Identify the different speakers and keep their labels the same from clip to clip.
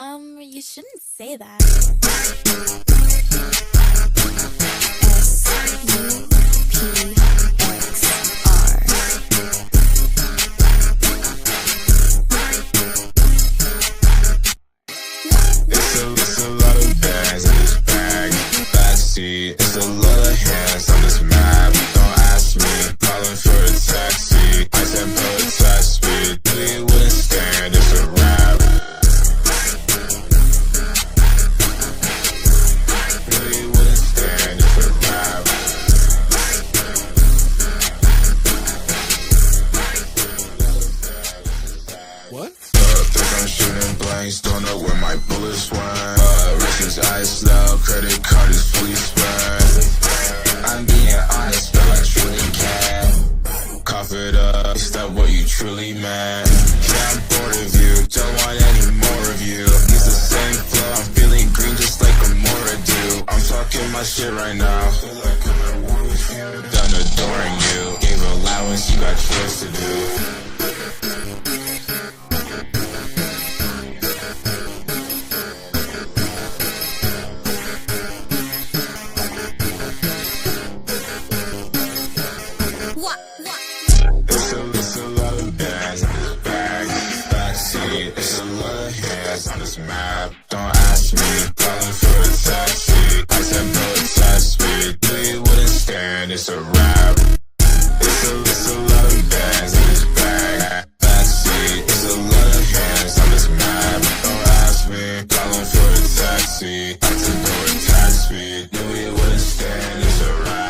Speaker 1: You shouldn't say that.
Speaker 2: It's a lot of bags in this bag. Backseat, it's a lot of hands on this map. Don't ask me, calling for a taxi. I said put top speed, we wouldn't stand, it's a wrap. We wouldn't stand, it's a wrap.
Speaker 3: What?
Speaker 2: Think I'm shooting blanks, don't know where my bullets went. Wrist is iced out, credit card is fully spent. I'm being honest, but I truly can. Cough it up, is that what you truly meant? Yeah, I'm bored of you, don't want any more of you. Use the same flow, I'm feeling green just like a more do. I'm talking my shit right now. Done adoring you, gave allowance, you got chores to do. It's a lot of bags in this bag. Backseat, it's a lot of hands on this map. Don't ask me, calling for a taxi. I said no top speed, we wouldn't stand, it's a wrap. It's a lot of bags in this bag. Backseat, it's a lot of hands on this map. Don't ask me, calling for a taxi. I said no top speed, knew we wouldn't stand, it's a wrap.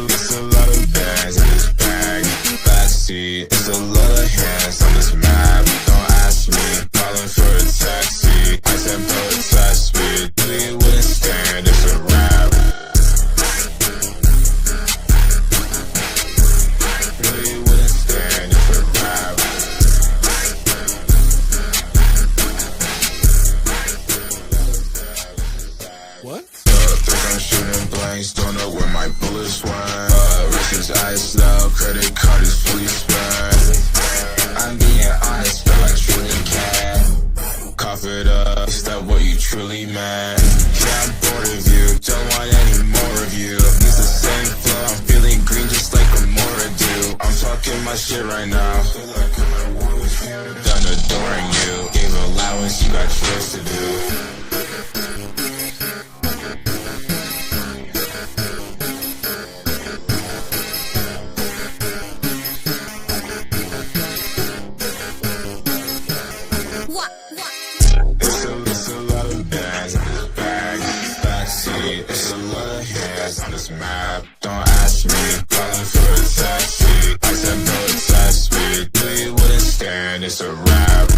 Speaker 2: It's a lot of bags in this bag. Backseat, it's a lot of hands on this map. Don't ask me, calling for a taxi. I said put top speed, we wouldn't stand, it's a wrap. We wouldn't stand, it's a wrap.
Speaker 3: What?
Speaker 2: Think I'm shooting blanks, don't know where my bullets went. Wrist is iced out, credit card is fully spent. I'm being honest, but I truly can. Cough it up, is that what you truly meant? Yeah, I'm bored of you, don't want any more of you. Use the same flow, I'm feeling green just like a more do. I'm talking my shit right now. Done adoring you, gave allowance, you got chores to do. It's a lot of bags in this bag. Backseat, it's a lot of hands on this map. Don't ask me, calling for a taxi. I said no top speed, we wouldn't stand, it's a wrap.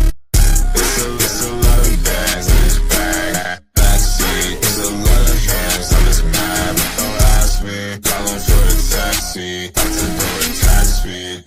Speaker 2: It's a lot of bags in this bag. Backseat, it's a lot of hands on this map. Don't ask me, calling for a taxi. I said no top speed.